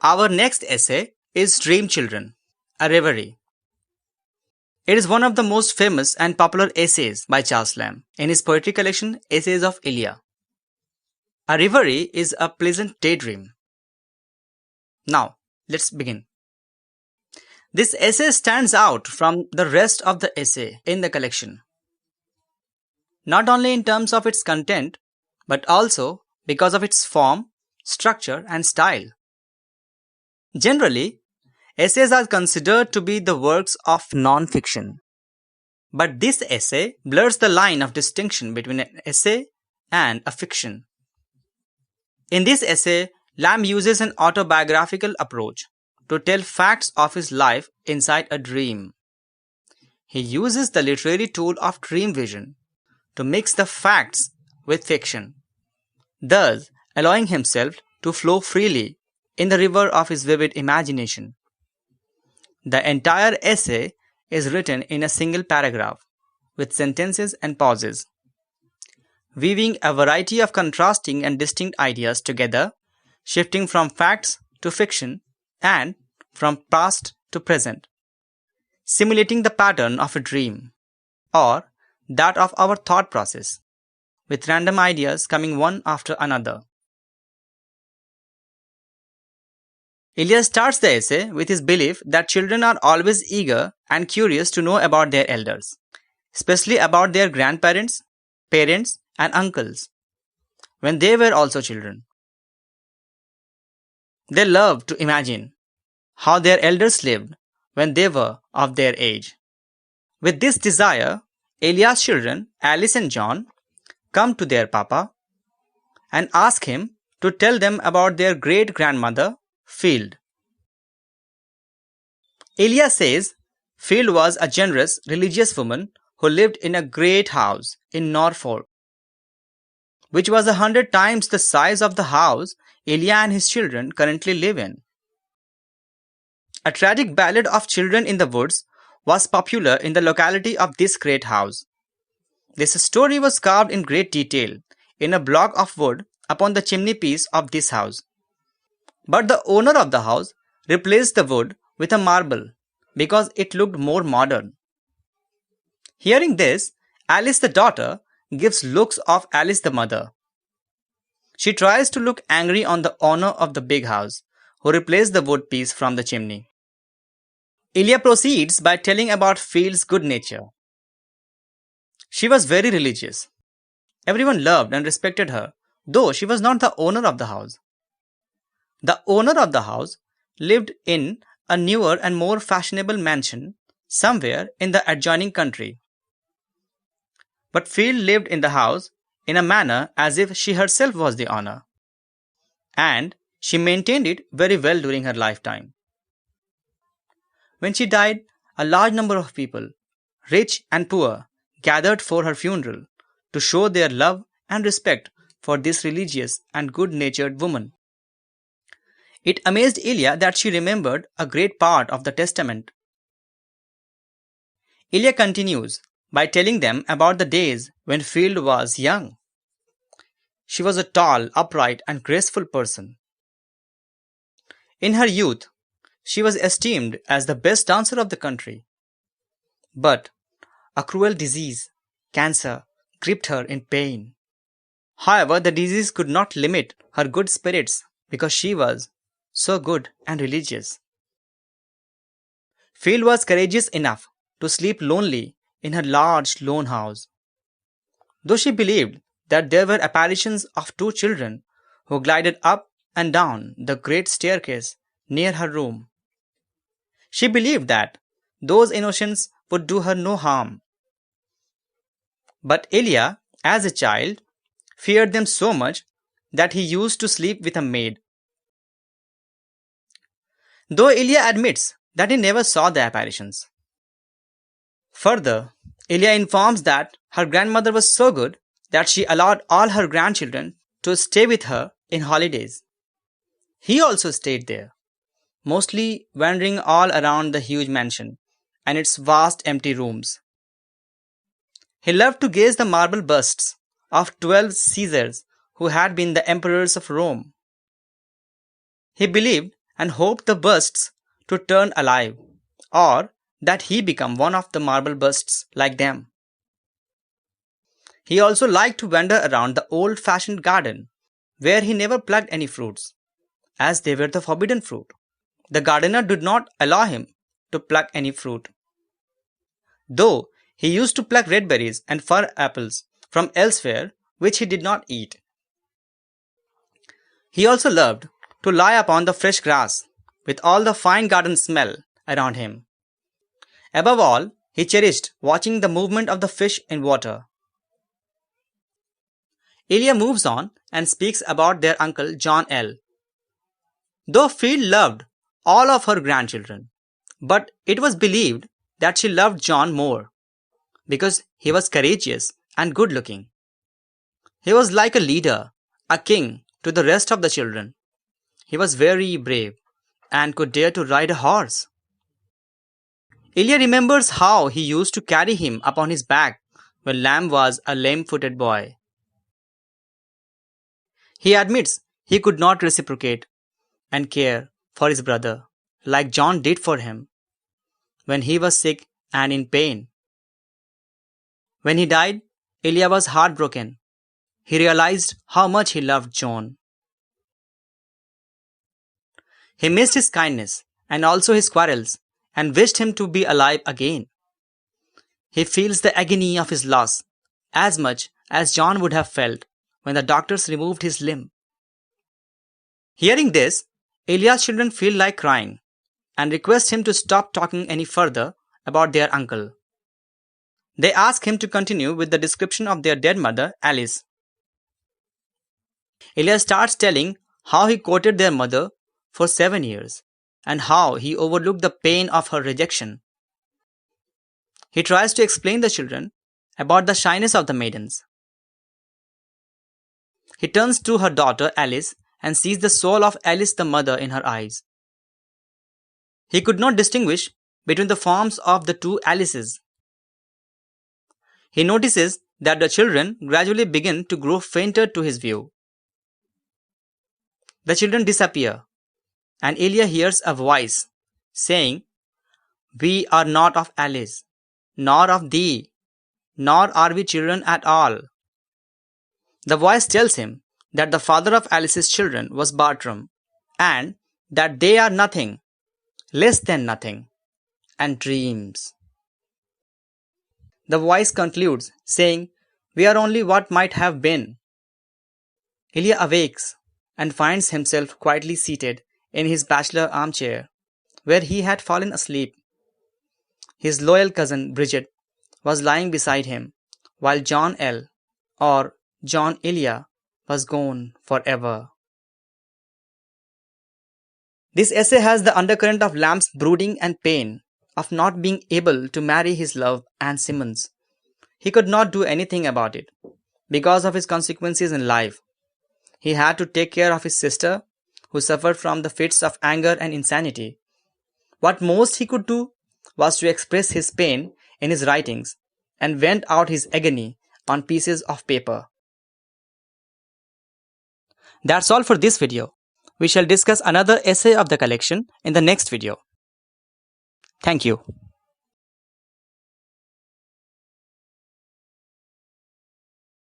Our next essay is Dream Children, a Reverie. It is one of the most famous and popular essays by Charles Lamb in his poetry collection Essays of Elia. A reverie is a pleasant daydream. Now, let's begin. This essay stands out from the rest of the essay in the collection, not only in terms of its content, but also because of its form, structure, and style. Generally, essays are considered to be the works of non-fiction. But this essay blurs the line of distinction between an essay and a fiction. In this essay, Lamb uses an autobiographical approach to tell facts of his life inside a dream. He uses the literary tool of dream vision to mix the facts with fiction, thus allowing himself to flow freely in the river of his vivid imagination. The entire essay is written in a single paragraph, with sentences and pauses, weaving a variety of contrasting and distinct ideas together, shifting from facts to fiction and from past to present, simulating the pattern of a dream or that of our thought process, with random ideas coming one after another. Elia starts the essay with his belief that children are always eager and curious to know about their elders, especially about their grandparents, parents, and uncles, when they were also children. They love to imagine how their elders lived when they were of their age. With this desire, Elia's children, Alice and John, come to their papa and ask him to tell them about their great-grandmother, Field. Elia says Field was a generous religious woman who lived in a great house in Norfolk, which was 100 times the size of the house Elia and his children currently live in. A tragic ballad of children in the woods was popular in the locality of this great house. This story was carved in great detail in a block of wood upon the chimney piece of this house. But the owner of the house replaced the wood with a marble because it looked more modern. Hearing this, Alice the daughter gives looks of Alice the mother. She tries to look angry on the owner of the big house, who replaced the wood piece from the chimney. Elia proceeds by telling about Field's good nature. She was very religious. Everyone loved and respected her, though she was not the owner of the house. The owner of the house lived in a newer and more fashionable mansion somewhere in the adjoining country. But Field lived in the house in a manner as if she herself was the owner, and she maintained it very well during her lifetime. When she died, a large number of people, rich and poor, gathered for her funeral to show their love and respect for this religious and good-natured woman. It amazed Elia that she remembered a great part of the testament. Elia continues by telling them about the days when Field was young. She was a tall, upright, and graceful person. In her youth, she was esteemed as the best dancer of the country. But a cruel disease, cancer, gripped her in pain. However, the disease could not limit her good spirits because she was so good and religious. Field was courageous enough to sleep lonely in her large lone house, though she believed that there were apparitions of two children who glided up and down the great staircase near her room. She believed that those innocents would do her no harm. But Elia, as a child, feared them so much that he used to sleep with a maid. Though Elia admits that he never saw the apparitions. Further, Elia informs that her grandmother was so good that she allowed all her grandchildren to stay with her in holidays. He also stayed there, mostly wandering all around the huge mansion and its vast empty rooms. He loved to gaze the marble busts of 12 Caesars who had been the emperors of Rome. He believed and hoped the busts to turn alive, or that he become one of the marble busts like them. He also liked to wander around the old-fashioned garden, where he never plucked any fruits, as they were the forbidden fruit. The gardener did not allow him to pluck any fruit, though he used to pluck red berries and fir apples from elsewhere, which he did not eat. He also loved to lie upon the fresh grass, with all the fine garden smell around him. Above all, he cherished watching the movement of the fish in water. Elia moves on and speaks about their uncle John L. Though Field loved all of her grandchildren, but it was believed that she loved John more, because he was courageous and good-looking. He was like a leader, a king to the rest of the children. He was very brave and could dare to ride a horse. Elia remembers how he used to carry him upon his back when Lamb was a lame-footed boy. He admits he could not reciprocate and care for his brother like John did for him when he was sick and in pain. When he died, Elia was heartbroken. He realized how much he loved John. He missed his kindness and also his quarrels and wished him to be alive again. He feels the agony of his loss as much as John would have felt when the doctors removed his limb. Hearing this, Elia's children feel like crying and request him to stop talking any further about their uncle. They ask him to continue with the description of their dead mother, Alice. Elia starts telling how he courted their mother for 7 years and how he overlooked the pain of her rejection. He tries to explain the children about the shyness of the maidens. He turns to her daughter Alice and sees the soul of Alice the mother in her eyes. He could not distinguish between the forms of the two Alices. He notices that the children gradually begin to grow fainter to his view. The children disappear, and Elia hears a voice saying, "We are not of Alice, nor of thee, nor are we children at all." The voice tells him that the father of Alice's children was Bartram, and that they are nothing, less than nothing, and dreams. The voice concludes, saying, "We are only what might have been." Elia awakes and finds himself quietly seated in his bachelor armchair, where he had fallen asleep. His loyal cousin Bridget was lying beside him, while John L., or John Elia, was gone forever. This essay has the undercurrent of Lamb's brooding and pain of not being able to marry his love, Anne Simmons. He could not do anything about it because of his consequences in life. He had to take care of his sister, who suffered from the fits of anger and insanity. What most he could do was to express his pain in his writings and vent out his agony on pieces of paper. That's all for this video. We shall discuss another essay of the collection in the next video. Thank you.